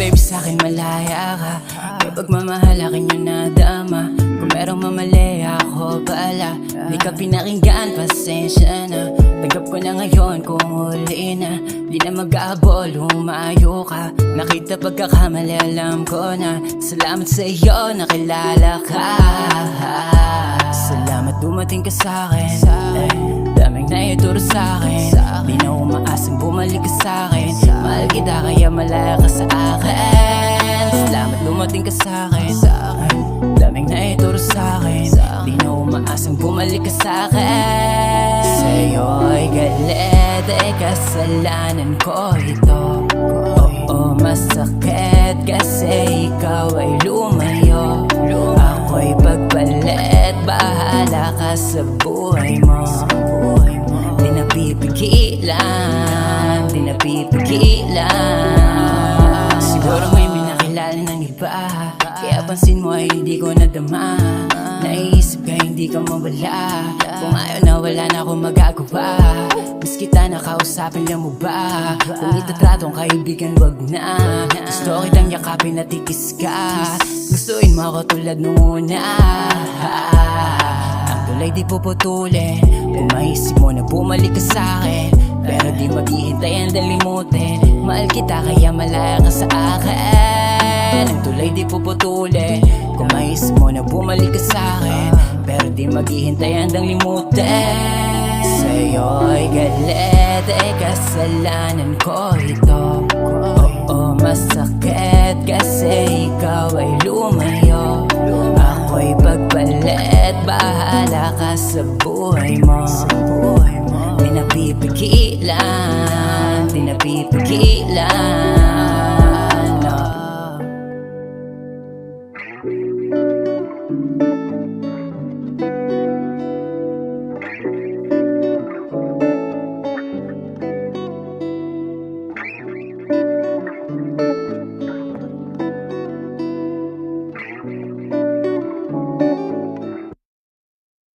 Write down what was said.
baby sa'kin malaya ka. May pagmamahal akin yung nadama. Kung merong mamali ako pala, di ka pinakinggan, pasensya na. Tanggap ko na ngayon kung huli na. Di na mag-aabol, humayo ka. Nakita pagkakamali, alam ko na. Salamat sa iyo, nakilala ka. Salamat dumating ka sa'kin, daming naituro sa'kin. Di na umaasang bumalik ka sa'kin. Mahal kita kaya malaya ka sa akin. Salamat dumating ka sa'kin, daming naituro sa'kin. Di na umaasang bumalik ka sa'kin. Sa'yo'y galit, kasalanan ko ito. Oo, masakit kasi ikaw ay lumayo. Ako'y pagpalit, bahala ka sa buhay mo. Di na pipigilan, di na pipigilan. Siguro may minakilala ng iba, kaya pansin mo ay hindi ko nadama. Naiisip ka hindi ka mawala. Kung ayaw na wala na akong magagawa. Mas kita nakausapin lang mo ba? Kung itatratong kaibigan wag na. Gusto kitang yakapin at ikis ka. Gustuin mo ako tulad nung una. Ang tulay di puputulin. Kung maisip mo na bumalik ka sa'kin, pero di maghihintay ang dalimutin. Mahal kita kaya malaya ka sa akin. Ang tulay di puputulin. Kung maisip mo na bumalik ka sa'kin, pero di maghihintay ang limutin. Sa'yo'y galit, kasalanan ko ito. Oo, masakit kasi ikaw ay lumayo. Ako'y pagpalit, bahala ka sa buhay mo. Di na pipigilan, di na pipigilan.